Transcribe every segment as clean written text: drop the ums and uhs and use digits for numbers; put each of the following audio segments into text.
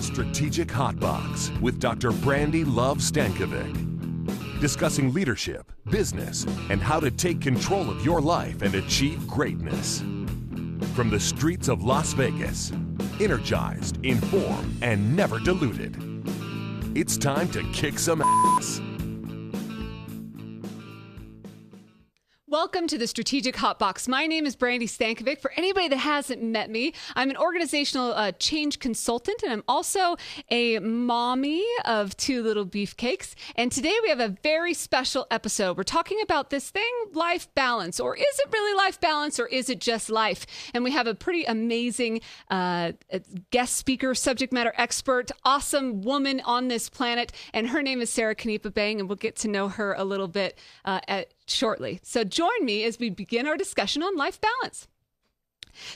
Strategic Hotbox with Dr. Brandi Stankovic. Discussing leadership, business, and how to take control of your life and achieve greatness. From the streets of Las Vegas, energized, informed, and never diluted. It's time to kick some ass. Welcome to the Strategic Hotbox. My name is Brandi Stankovic. For anybody that hasn't met me, I'm an organizational change consultant, and I'm also a mommy of 2 little beefcakes. And today we have a very special episode. We're talking about this thing, life balance. Or is it really life balance, or is it just life? And we have a pretty amazing guest speaker, subject matter expert, awesome woman on this planet. And her name is Canepa Bang, and we'll get to know her a little bit shortly. So join me as we begin our discussion on life balance.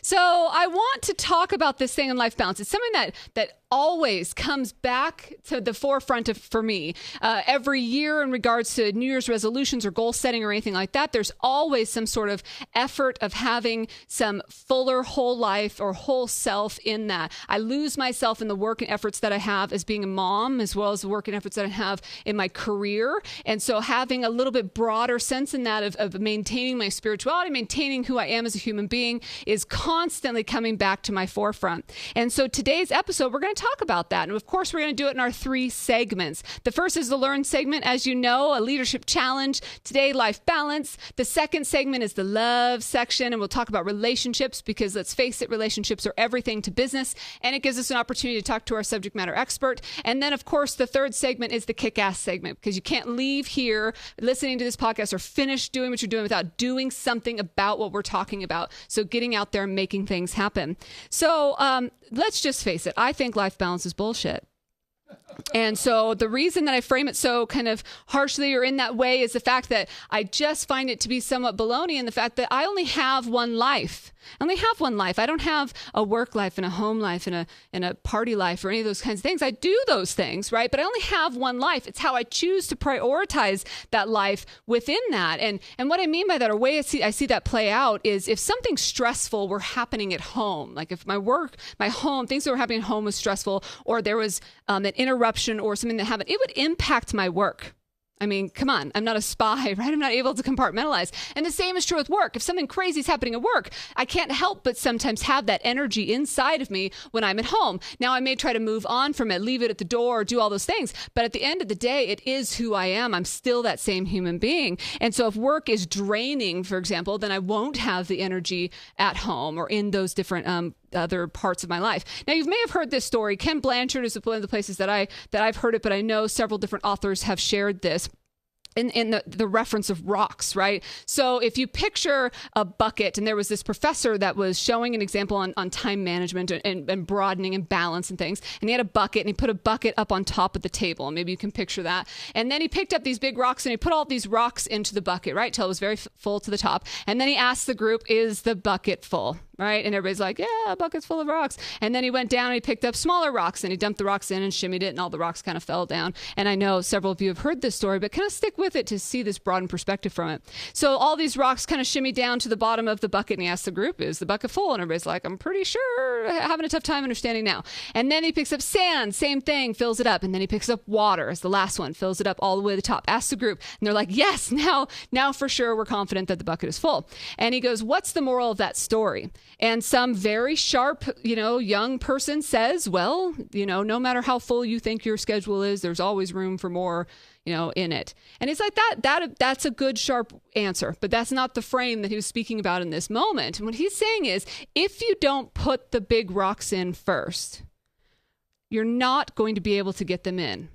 So I want to talk about this thing in life balance. It's something that always comes back to the forefront for me. Every year in regards to New Year's resolutions or goal setting or anything like that, there's always some sort of effort of having some fuller whole life or whole self in that. I lose myself in the work and efforts that I have as being a mom, as well as the work and efforts that I have in my career. And so having a little bit broader sense in that of maintaining my spirituality, maintaining who I am as a human being is constantly coming back to my forefront. And so today's episode, we're going to talk about that. And of course, we're going to do it in our 3 segments. The first is the Learn segment, as you know, a leadership challenge. Today, life balance. The second segment is the Love section, and we'll talk about relationships because let's face it, relationships are everything to business, and it gives us an opportunity to talk to our subject matter expert. And then, of course, the third segment is the kick-ass segment because you can't leave here listening to this podcast or finish doing what you're doing without doing something about what we're talking about. So getting out there and making things happen. So let's just face it. I think life balance is bullshit. And so the reason that I frame it so kind of harshly or in that way is the fact that I just find it to be somewhat baloney, and the fact that I only have one life. I only have one life. I don't have a work life and a home life and a party life or any of those kinds of things. I do those things, right? But I only have one life. It's how I choose to prioritize that life within that. And what I mean by that, or way I see that play out is if something stressful were happening at home, like if my work, my home, things that were happening at home was stressful, or there was an interruption or something that happened, it would impact my work. I mean, come on, I'm not a spy, right? I'm not able to compartmentalize. And the same is true with work. If something crazy is happening at work, I can't help but sometimes have that energy inside of me when I'm at home. Now, I may try to move on from it, leave it at the door, do all those things. But at the end of the day, it is who I am. I'm still that same human being. And so if work is draining, for example, then I won't have the energy at home or in those different other parts of my life. Now, you may have heard this story. Ken Blanchard is one of the places that I've heard it, but I know several different authors have shared this. In the reference of rocks, right? So if you picture a bucket, and there was this professor that was showing an example on time management and broadening and balance and things, and he had a bucket, and he put a bucket up on top of the table, and maybe you can picture that. And then he picked up these big rocks, and he put all these rocks into the bucket, right? Till it was very full to the top. And then he asked the group, is the bucket full? Right? And everybody's like, yeah, a bucket's full of rocks. And then he went down and he picked up smaller rocks and he dumped the rocks in and shimmied it, and all the rocks kind of fell down. And I know several of you have heard this story, but kind of stick with it to see this broadened perspective from it. So all these rocks kind of shimmy down to the bottom of the bucket, and he asked the group, is the bucket full? And everybody's like, I'm pretty sure, having a tough time understanding now. And then he picks up sand, same thing, fills it up. And then he picks up water as the last one, fills it up all the way to the top. Asks the group, and they're like, yes, now for sure we're confident that the bucket is full. And he goes, what's the moral of that story? And some very sharp, young person says, well, no matter how full you think your schedule is, there's always room for more, in it. And it's like that's a good, sharp answer, but that's not the frame that he was speaking about in this moment. And what he's saying is, if you don't put the big rocks in first, you're not going to be able to get them in.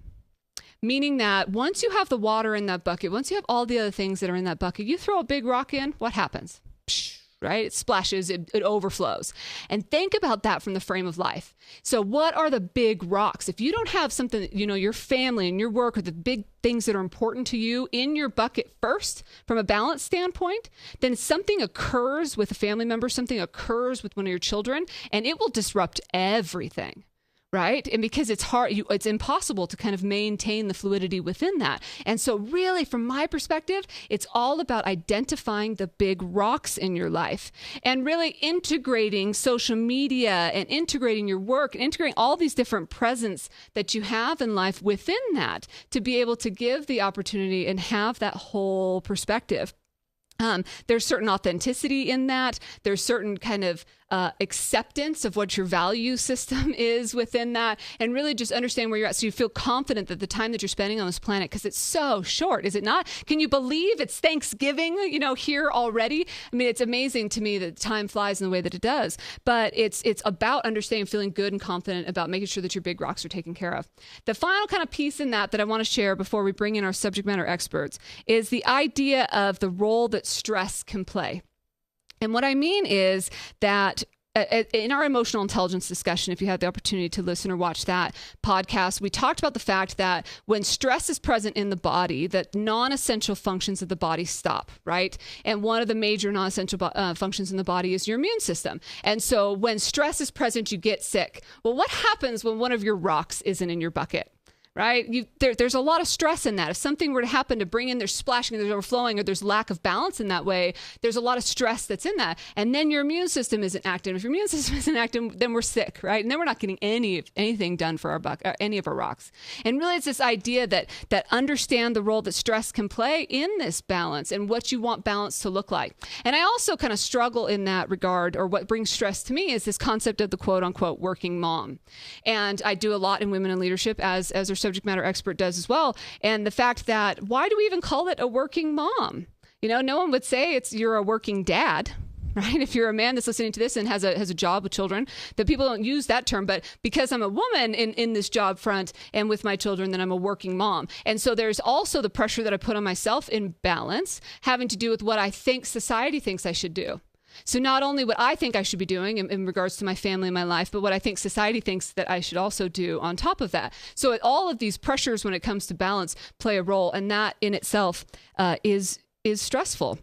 Meaning that once you have the water in that bucket, once you have all the other things that are in that bucket, you throw a big rock in, what happens? Psh, right? It splashes, it overflows. And think about that from the frame of life. So what are the big rocks? If you don't have something, your family and your work or the big things that are important to you in your bucket first, from a balance standpoint, then something occurs with a family member, something occurs with one of your children, and it will disrupt everything. right? And because it's hard, it's impossible to kind of maintain the fluidity within that. And so really, from my perspective, it's all about identifying the big rocks in your life and really integrating social media and integrating your work and integrating all these different presence that you have in life within that to be able to give the opportunity and have that whole perspective. There's certain authenticity in that. There's certain kind of acceptance of what your value system is within that, and really just understand where you're at so you feel confident that the time that you're spending on this planet, because it's so short, is it not? Can you believe it's Thanksgiving, here already? I mean, it's amazing to me that time flies in the way that it does, but it's about understanding, feeling good and confident about making sure that your big rocks are taken care of. The final kind of piece in that I want to share before we bring in our subject matter experts is the idea of the role that stress can play. And what I mean is that in our emotional intelligence discussion, if you had the opportunity to listen or watch that podcast, we talked about the fact that when stress is present in the body, that non-essential functions of the body stop, right? And one of the major non-essential functions in the body is your immune system. And so when stress is present, you get sick. Well, what happens when one of your rocks isn't in your bucket? Right? There's a lot of stress in that. If something were to happen to bring in, there's splashing, there's overflowing, or there's lack of balance in that way, there's a lot of stress that's in that. And then your immune system isn't active. If your immune system isn't active, then we're sick, right? And then we're not getting anything done for any of our rocks. And really, it's this idea that understand the role that stress can play in this balance and what you want balance to look like. And I also kind of struggle in that regard, or what brings stress to me is this concept of the quote unquote working mom. And I do a lot in women in leadership as our subject matter expert does as well. And the fact that, why do we even call it a working mom? No one would say you're a working dad, right? If you're a man that's listening to this and has a job with children, that people don't use that term. But because I'm a woman in this job front and with my children, then I'm a working mom. And so there's also the pressure that I put on myself in balance, having to do with what I think society thinks I should do. So not only what I think I should be doing in regards to my family and my life, but what I think society thinks that I should also do on top of that. So all of these pressures when it comes to balance play a role, and that in itself is stressful.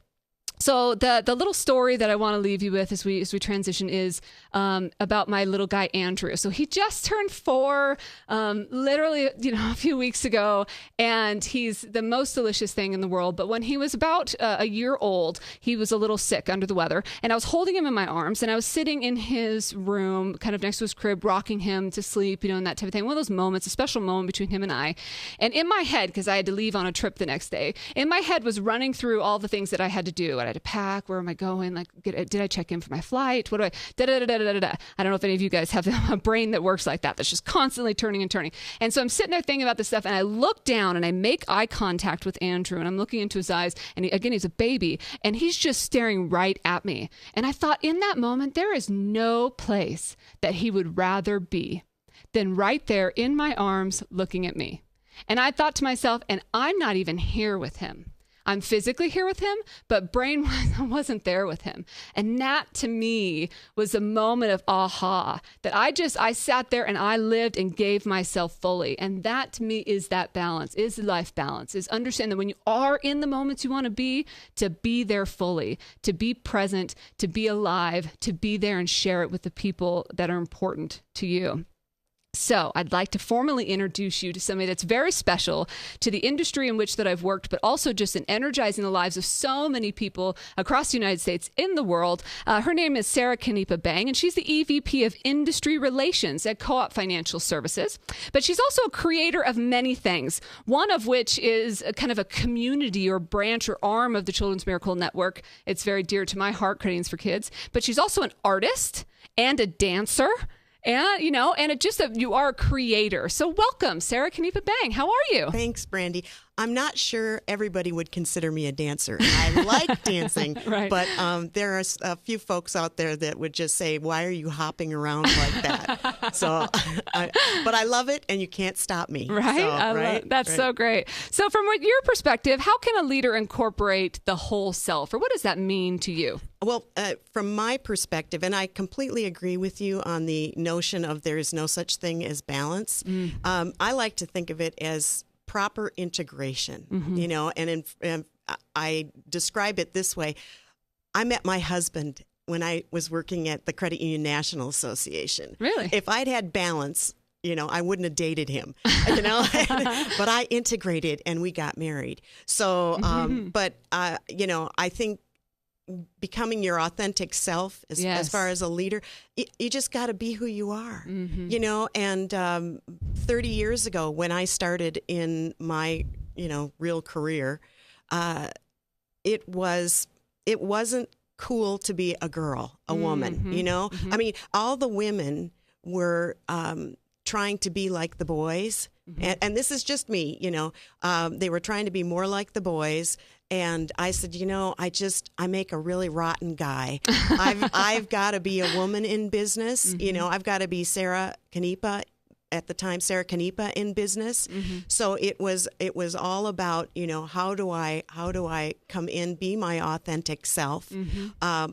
So the little story that I want to leave you with as we transition is about my little guy, Andrew. So he just turned 4, literally, a few weeks ago, and he's the most delicious thing in the world. But when he was about a year old, he was a little sick, under the weather, and I was holding him in my arms, and I was sitting in his room, kind of next to his crib, rocking him to sleep, and that type of thing. One of those moments, a special moment between him and I. And in my head, because I had to leave on a trip the next day, in my head was running through all the things that I had to do. I had to pack. Where am I going? Like, did I check in for my flight? What do I? I don't know if any of you guys have a brain that works like that. That's just constantly turning and turning. And so I'm sitting there thinking about this stuff, and I look down and I make eye contact with Andrew, and I'm looking into his eyes. And he's a baby, and he's just staring right at me. And I thought, in that moment, there is no place that he would rather be than right there in my arms, looking at me. And I thought to myself, and I'm not even here with him. I'm physically here with him, but brain wasn't there with him. And that to me was a moment of aha, that I sat there and I lived and gave myself fully. And that to me is that balance, is life balance, is understand that when you are in the moments you want to be there fully, to be present, to be alive, to be there and share it with the people that are important to you. So I'd like to formally introduce you to somebody that's very special to the industry in which that I've worked, but also just in energizing the lives of so many people across the United States, in the world. Her name is Sarah Canepa Bang, and she's the EVP of Industry Relations at Co-op Financial Services. But she's also a creator of many things, one of which is a kind of a community or branch or arm of the Children's Miracle Network. It's very dear to my heart, Credits for Kids. But she's also an artist and a dancer. And, you are a creator. So welcome, Sarah Canepa Bang. How are you? Thanks, Brandi. I'm not sure everybody would consider me a dancer. I like dancing, right. But there are a few folks out there that would just say, why are you hopping around like that? So, but I love it, and you can't stop me. Right? So, That's so great. So from your perspective, how can a leader incorporate the whole self, or what does that mean to you? Well, from my perspective, and I completely agree with you on the notion of there is no such thing as balance. I like to think of it as proper integration, and I describe it this way. I met my husband when I was working at the Credit Union National Association. Really? If I'd had balance, I wouldn't have dated him, but I integrated and we got married. So, but I think becoming your authentic self as far as a leader, you just got to be who you are, and 30 years ago when I started in my, real career, it wasn't cool to be a girl, a woman, I mean, all the women were trying to be like the boys. And this is just me, they were trying to be more like the boys. And I said, I make a really rotten guy. I've got to be a woman in business. I've got to be Sarah Canepa, at the time, Sarah Canepa in business. So it was all about, how do I come in, be my authentic self,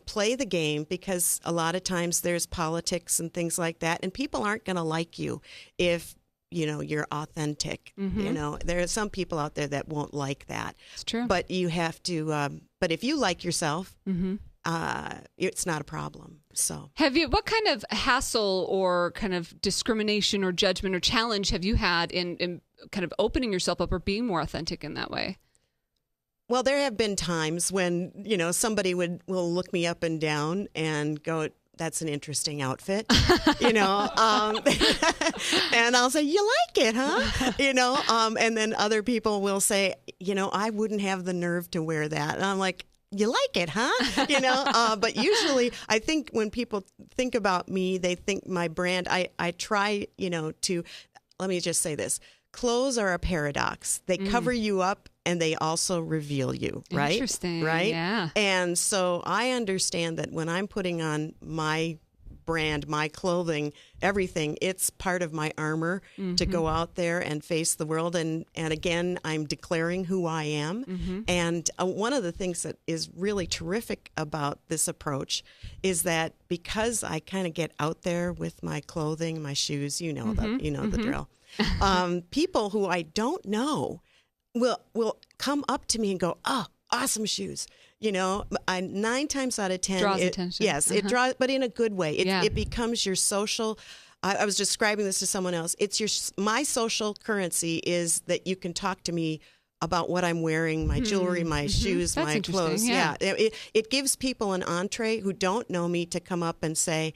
play the game, because a lot of times there's politics and things like that, and people aren't going to like you if you're authentic. There are some people out there that won't like that. It's true. But you have to, but if you like yourself, it's not a problem. So what kind of hassle or kind of discrimination or judgment or challenge have you had in kind of opening yourself up or being more authentic in that way? Well, there have been times when, somebody will look me up and down and go, that's an interesting outfit, and I'll say, you like it, huh? And then other people will say, I wouldn't have the nerve to wear that. And I'm like, you like it, huh? But usually I think when people think about me, they think my brand, I try, to, let me just say this. Clothes are a paradox. They cover you up and they also reveal you, right? Interesting. Right? Yeah. And so I understand that when I'm putting on my brand, my clothing, everything, it's part of my armor to go out there and face the world. And again, I'm declaring who I am. And one of the things that is really terrific about this approach is that because I kind of get out there with my clothing, my shoes, the drill. People who I don't know will come up to me and go, "Oh, awesome shoes." 9 times out of 10, draws attention. Yes, it draws, but in a good way. It becomes your social. I was describing this to someone else. My social currency is that you can talk to me about what I'm wearing, my jewelry, my shoes, That's my clothes. Yeah. It gives people an entree who don't know me to come up and say,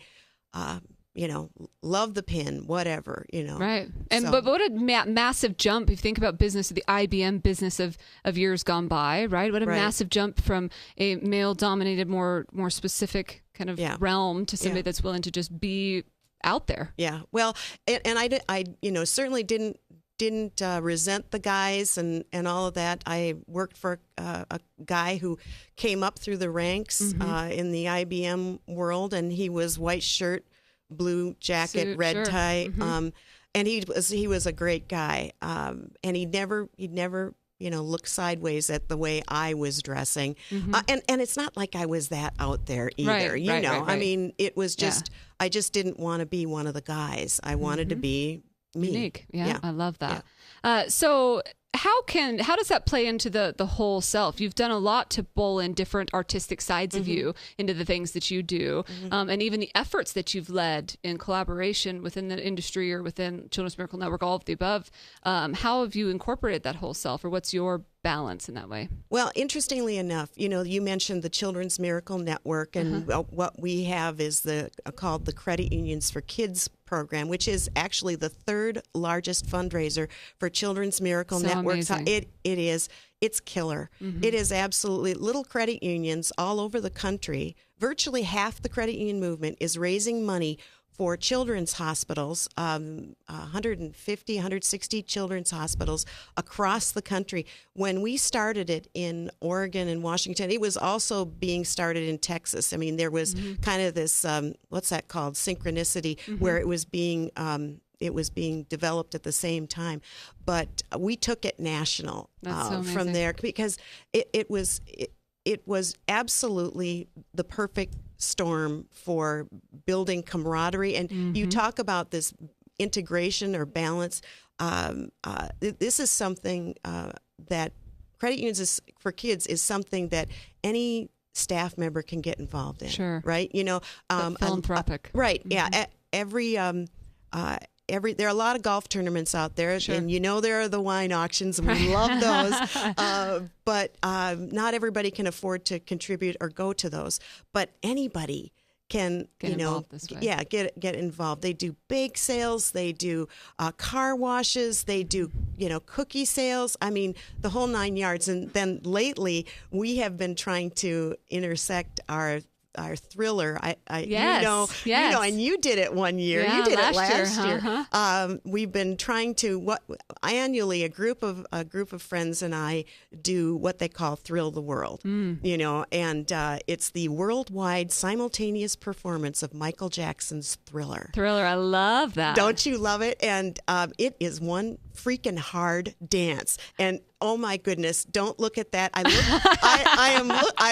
love the pin, whatever, Right. And but what a massive jump if you think about business, the IBM business of years gone by, right? What a massive jump from a male-dominated, more specific kind of realm to somebody that's willing to just be out there. Yeah. Well, and I certainly didn't resent the guys and all of that. I worked for a guy who came up through the ranks in the IBM world, and he was white shirt, blue jacket, suit, red sure. tie, and he was a great guy, and he'd never look sideways at the way I was dressing, and it's not like I was that out there either, Right. I mean, it was just I just didn't want to be one of the guys. I wanted to be me. Unique. Yeah, I love that. So how does that play into the whole self? You've done a lot to bowl in different artistic sides of you into the things that you do, and even the efforts that you've led in collaboration within the industry or within Children's Miracle Network, all of the above. How have you incorporated that whole self, or what's your balance in that way? Well, interestingly enough, you mentioned the Children's Miracle Network, and what we have is called the Credit Unions for Kids program, which is actually the 3rd largest fundraiser for Children's Miracle Network. It is. It's killer. It is absolutely. Little credit unions all over the country, virtually half the credit union movement is raising money for children's hospitals, 150, 160 children's hospitals across the country. When we started it in Oregon and Washington, it was also being started in Texas. I mean, there was kind of this, what's that called, synchronicity, where it was being developed at the same time. But we took it national from there, because it was absolutely the perfect storm for building camaraderie. And you talk about this integration or balance. This is something that Credit Unions for Kids is something that any staff member can get involved in. Sure. Right? Philanthropic. Right. Yeah. there are a lot of golf tournaments out there, and there are the wine auctions, and we love those. But not everybody can afford to contribute or go to those. But anybody can involved this way. Get involved. They do bake sales, they do car washes, they do cookie sales. I mean, the whole 9 yards. And then lately, we have been trying to intersect our thriller. And you did it one year. Yeah, you did it last year. Uh-huh. We've been trying to annually a group of friends and I do what they call Thrill the World. And it's the worldwide simultaneous performance of Michael Jackson's Thriller. I love that. Don't you love it? And it is one freaking hard dance. And oh my goodness, don't look at that. I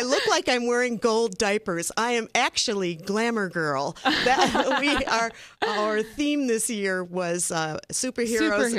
look like I'm wearing gold diapers. I am actually glamour girl. Our theme this year was superheroes.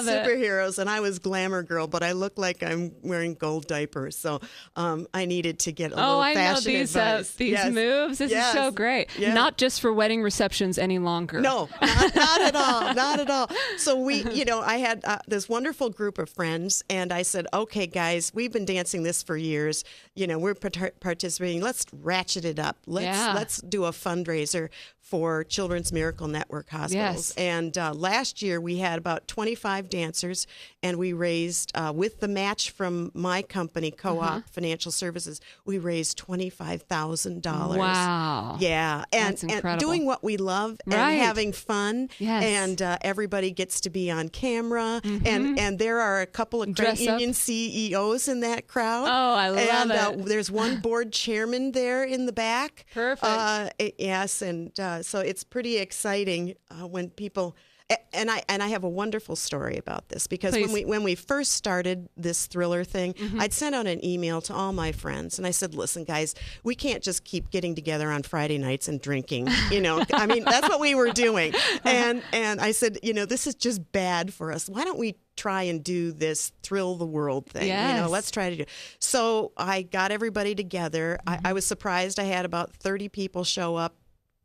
Superheroes, and I was glamour girl, but I look like I'm wearing gold diapers. So I needed to get a little fashion advice. These moves. This is so great. Yeah. Not just for wedding receptions any longer. No, not at all. Not at all. So I had this wonderful group of friends, and I said, okay, guys, we've been dancing this for years. We're participating. Let's ratchet it up. Let's do a fundraiser for Children's Miracle Network hospitals. Yes. And last year we had about 25 dancers, and we raised, with the match from my company, Co-op Financial Services, we raised $25,000. Wow. Yeah. And doing what we love and having fun. Yes. And everybody gets to be on camera. Mm-hmm. And there are a couple of credit union CEOs in that crowd. Oh, I love it. There's one board chairman there in the back. Perfect. Yes. And so it's pretty exciting when people, and I have a wonderful story about this, because when we first started this thriller thing, I'd sent out an email to all my friends, and I said, listen, guys, we can't just keep getting together on Friday nights and drinking. I mean, that's what we were doing. And I said, this is just bad for us. Why don't we try and do this Thrill the World thing? Yes. Let's try to do. So I got everybody together. I was surprised. I had about 30 people show up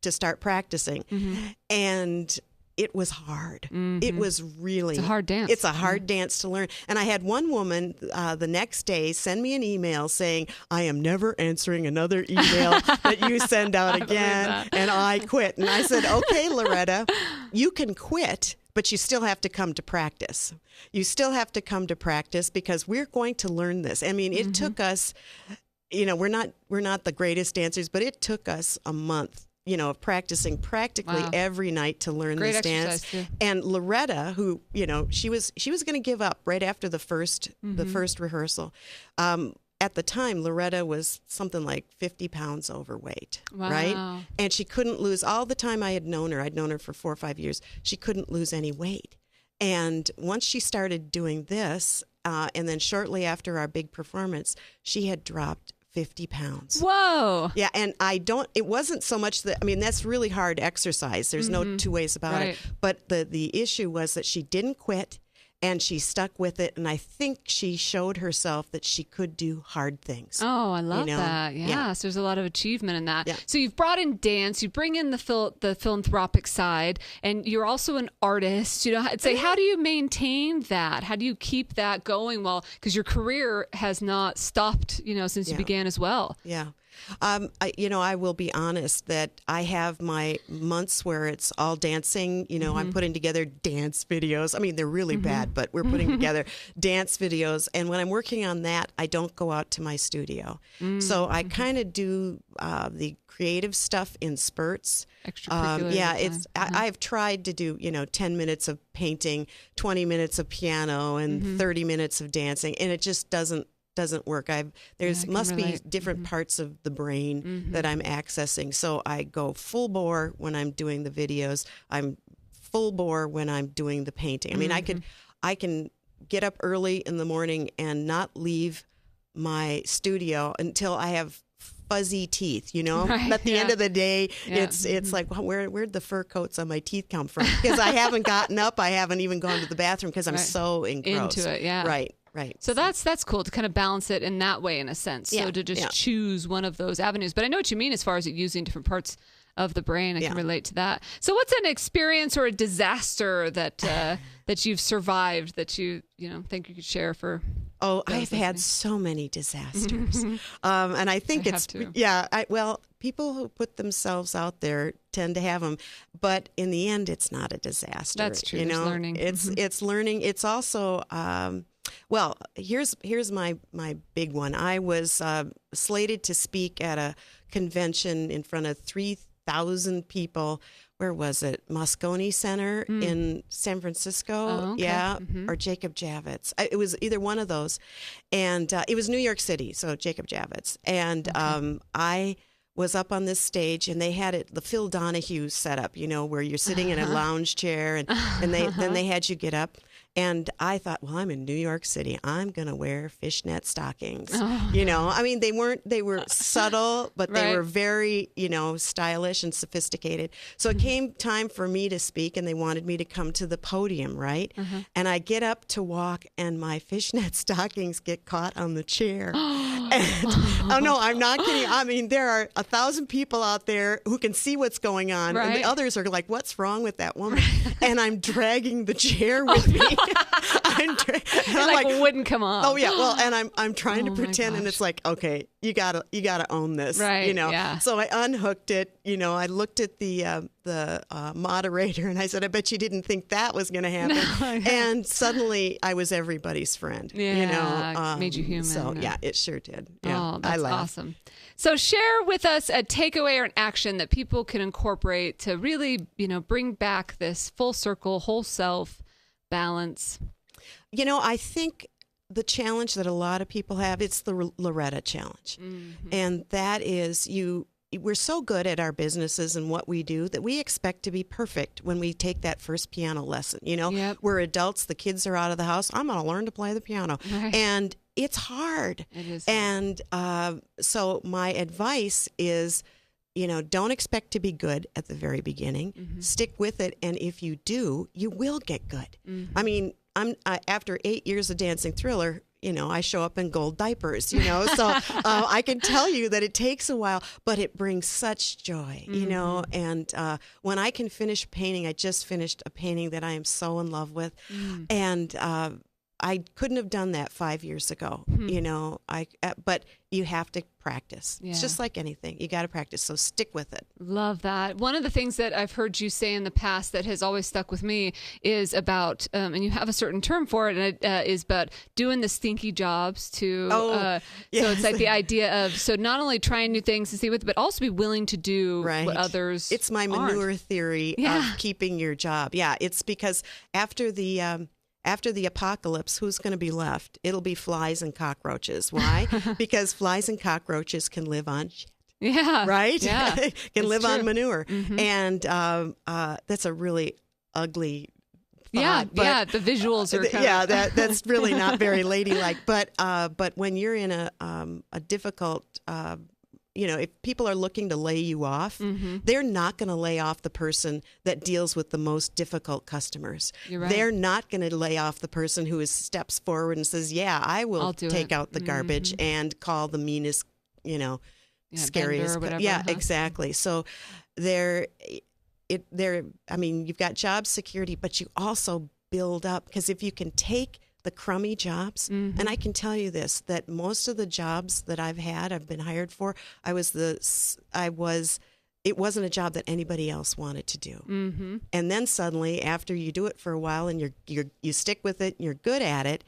to start practicing. And it was hard. It was really... It's a hard dance. It's a hard dance to learn. And I had one woman the next day send me an email saying, I am never answering another email that you send out again, and I quit. And I said, okay, Loretta, you can quit, but you still have to come to practice. You still have to come to practice, because we're going to learn this. I mean, it took us, we're not the greatest dancers, but it took us a month of practicing practically every night to learn this dance. Too. And Loretta, who, she was going to give up right after the first rehearsal. At the time, Loretta was something like 50 pounds overweight, right? And she couldn't lose. All the time I had known her, I'd known her for 4 or 5 years, she couldn't lose any weight. And once she started doing this, and then shortly after our big performance, she had dropped 50 pounds. Whoa. Yeah, and it wasn't so much that, that's really hard exercise. There's no two ways about it. But the issue was that she didn't quit, and she stuck with it, and I think she showed herself that she could do hard things. Oh, I love that. Yeah. So there's a lot of achievement in that. Yeah. So you've brought in dance, you bring in the philanthropic side, and you're also an artist. I'd say, how do you maintain that? How do you keep that going? Well, because your career has not stopped, since you began as well. Yeah. I will be honest that I have my months where it's all dancing. I'm putting together dance videos. They're really bad, but we're putting together dance videos. And when I'm working on that, I don't go out to my studio. So I kind of do the creative stuff in spurts. Extracurricular. I've tried to do 10 minutes of painting, 20 minutes of piano, and 30 minutes of dancing, and it just doesn't work. Must be different parts of the brain that I'm accessing. So I go full bore when I'm doing the videos. I'm full bore when I'm doing the painting. I can get up early in the morning and not leave my studio until I have fuzzy teeth, At the end of the day, it's like, well, where'd the fur coats on my teeth come from? Because I haven't gotten up. I haven't even gone to the bathroom because I'm so engrossed. Into it, yeah. Right. So that's cool to kind of balance it in that way, in a sense. So to just choose one of those avenues. But I know what you mean as far as using different parts of the brain. I can relate to that. So what's an experience or a disaster that that you've survived that you think you could share for? Oh, I've had so many disasters. And I think people who put themselves out there tend to have them, but in the end, it's not a disaster. That's true. There's learning. It's learning. It's also, well, here's my big one. I was slated to speak at a convention in front of 3,000 people. Where was it? Moscone Center in San Francisco. Oh, okay. Yeah. Or Jacob Javits. It was either one of those. And it was New York City, so Jacob Javits. And I was up on this stage, and they had the Phil Donahue setup, where you're sitting in a lounge chair, and then they had you get up. And I thought, well, I'm in New York City. I'm going to wear fishnet stockings. I mean, they were subtle, but they were very, stylish and sophisticated. So it came time for me to speak, and they wanted me to come to the podium, right? And I get up to walk, and my fishnet stockings get caught on the chair. Oh, no, I'm not kidding. I mean, there are 1,000 people out there who can see what's going on. Right. And the others are like, what's wrong with that woman? And I'm dragging the chair with me. I'm like wouldn't come off. Oh yeah, well, and I'm trying to pretend, and it's like, okay, you gotta own this, right? Yeah. So I unhooked it. I looked at the moderator, and I said, I bet you didn't think that was going to happen. No, and suddenly I was everybody's friend. Yeah, made you human. So yeah, it sure did. Yeah, oh, that's awesome. So share with us a takeaway or an action that people can incorporate to really, bring back this full circle, whole self balance. I think the challenge that a lot of people have, it's the Loretta challenge. And that is we're so good at our businesses and what we do that we expect to be perfect when we take that first piano lesson. Yep. We're adults, the kids are out of the house. I'm going to learn to play the piano. Right. And it's hard. It is. And so my advice is, don't expect to be good at the very beginning. Stick with it. And if you do, you will get good. I mean, after 8 years of dancing Thriller, I show up in gold diapers, so I can tell you that it takes a while, but it brings such joy, and when I can finish painting, I just finished a painting that I am so in love with, and I couldn't have done that 5 years ago, but you have to practice. Yeah. It's just like anything. You got to practice. So stick with it. Love that. One of the things that I've heard you say in the past that has always stuck with me is about, and you have a certain term for it, and it is about doing the stinky jobs to, yes. So it's like the idea of, so not only trying new things to see with, but also be willing to do what others It's my manure theory of keeping your job. Yeah, it's because after the apocalypse, who's going to be left? It'll be flies and cockroaches. Why? Because flies and cockroaches can live on shit. Yeah. Right? Yeah. Can live on manure. And that's a really ugly thought. Yeah, the visuals are kind of... that's really not very ladylike. But when you're in a difficult... if people are looking to lay you off, they're not going to lay off the person that deals with the most difficult customers. You're right. They're not going to lay off the person who steps forward and says, yeah, I will take out the garbage and call the meanest, scariest. Or whatever, yeah, exactly. So you've got job security, but you also build up, because if you can take the crummy jobs, and I can tell you this, that most of the jobs that I've been hired for, it wasn't a job that anybody else wanted to do. And then suddenly, after you do it for a while and you stick with it and you're good at it,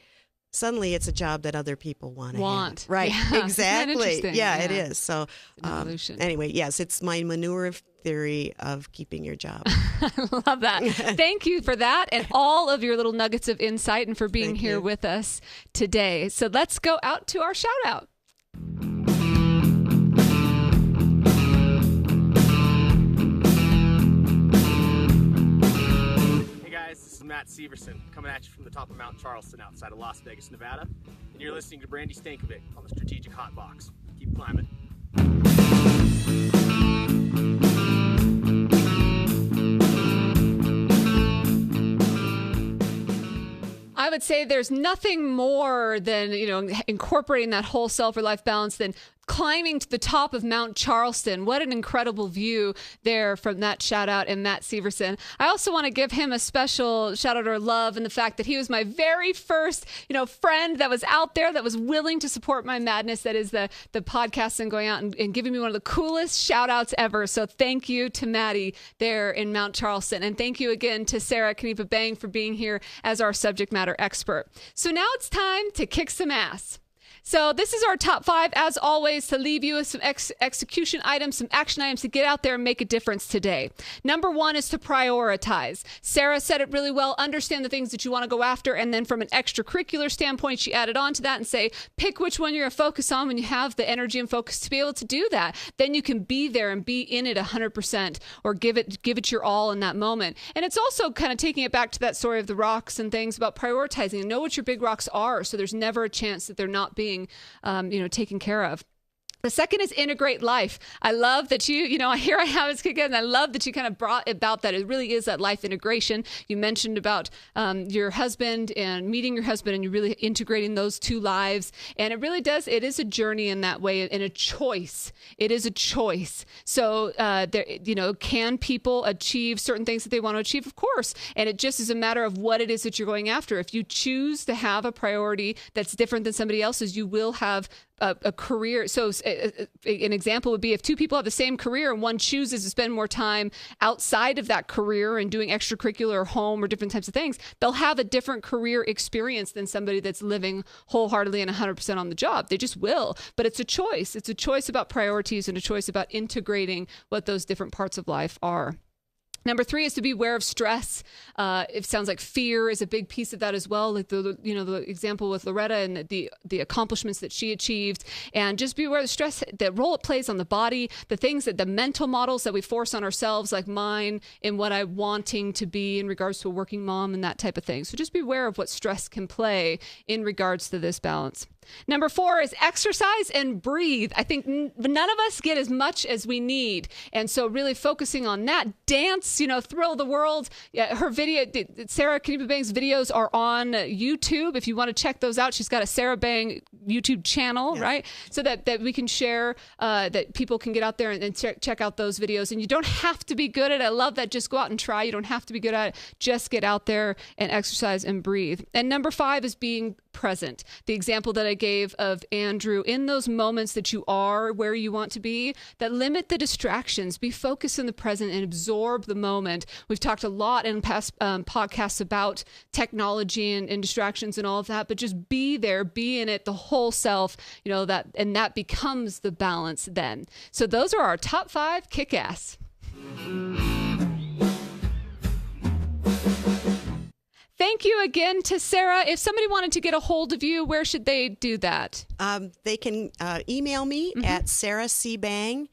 suddenly it's a job that other people want. Right. Yeah. Exactly. Yeah, it is. So anyway, yes, it's my manure theory of keeping your job. I love that. Thank you for that and all of your little nuggets of insight and for being here with us today. So let's go out to our shout out. Hey guys, this is Matt Severson coming at you from the top of Mount Charleston outside of Las Vegas, Nevada. And you're listening to Brandi Stankovic on the Strategic Hotbox. Keep climbing. I would say there's nothing more than, incorporating that whole self or life balance than climbing to the top of Mount Charleston. What an incredible view there from that shout out and Matt Severson. I also want to give him a special shout out or love in the fact that he was my very first, friend that was out there that was willing to support my madness. That is the podcast and going out and giving me one of the coolest shout outs ever. So thank you to Maddie there in Mount Charleston. And thank you again to Sarah Canepa Bang for being here as our subject matter expert. So now it's time to kick some ass. So this is our top 5, as always, to leave you with some execution items, some action items to get out there and make a difference today. Number 1 is to prioritize. Sarah said it really well. Understand the things that you want to go after. And then from an extracurricular standpoint, she added on to that and say, pick which one you're going to focus on when you have the energy and focus to be able to do that. Then you can be there and be in it 100% or give it your all in that moment. And it's also kind of taking it back to that story of the rocks and things about prioritizing. Know what your big rocks are, so there's never a chance that they're not being taken care of. The second is integrate life. I love that here I have it again. I love that you kind of brought about that. It really is that life integration. You mentioned about your husband and meeting your husband and you really integrating those two lives. And it really does. It is a journey in that way and a choice. It is a choice. So, can people achieve certain things that they want to achieve? Of course. And it just is a matter of what it is that you're going after. If you choose to have a priority that's different than somebody else's, you will have a career. So an example would be if two people have the same career and one chooses to spend more time outside of that career and doing extracurricular or home or different types of things, they'll have a different career experience than somebody that's living wholeheartedly and 100% on the job. They just will. But it's a choice. It's a choice about priorities and a choice about integrating what those different parts of life are. Number 3 is to be aware of stress. It sounds like fear is a big piece of that as well. Like the example with Loretta and the accomplishments that she achieved, and just be aware of the stress, the role it plays on the body, the things that the mental models that we force on ourselves, like mine in what I'm wanting to be in regards to a working mom and that type of thing. So just be aware of what stress can play in regards to this balance. Number 4 is exercise and breathe. I think none of us get as much as we need. And so really focusing on that. Dance, thrill the world. Her video, Sarah Canepa Bang's videos are on YouTube. If you want to check those out, she's got a Sarah Bang YouTube channel, yeah. Right? So that we can share, that people can get out there and check out those videos. And you don't have to be good at it. I love that. Just go out and try. You don't have to be good at it. Just get out there and exercise and breathe. And number 5 is being present. The example that I gave of Andrew, in those moments that you are where you want to be, that limit the distractions, be focused in the present and absorb the moment. We've talked a lot in past podcasts about technology and distractions and all of that, but just be there, be in it, the whole self, that becomes the balance then. So those are our top 5 kick-ass. Thank you again to Sarah. If somebody wanted to get a hold of you, where should they do that? They can email me at sarahcbang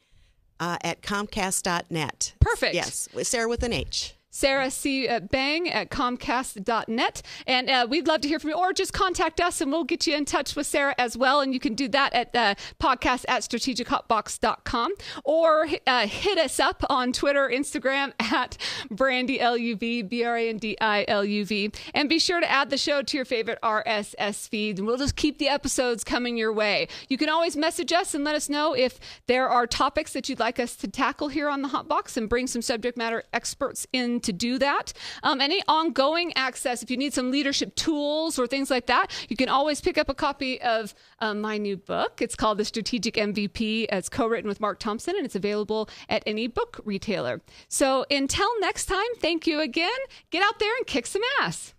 at comcast.net. Perfect. Yes, Sarah with an H. Sarah C. Bang at comcast.net. And we'd love to hear from you, or just contact us and we'll get you in touch with Sarah as well. And you can do that at podcast at strategichotbox.com, or hit us up on Twitter, Instagram at Brandi LUV, BRANDILUV. And be sure to add the show to your favorite RSS feed. And we'll just keep the episodes coming your way. You can always message us and let us know if there are topics that you'd like us to tackle here on the Hotbox and bring some subject matter experts in to do that. Any ongoing access, if you need some leadership tools or things like that, you can always pick up a copy of my new book. It's called The Strategic MVP. It's co-written with Mark Thompson, and it's available at any book retailer. So until next time, thank you again. Get out there and kick some ass.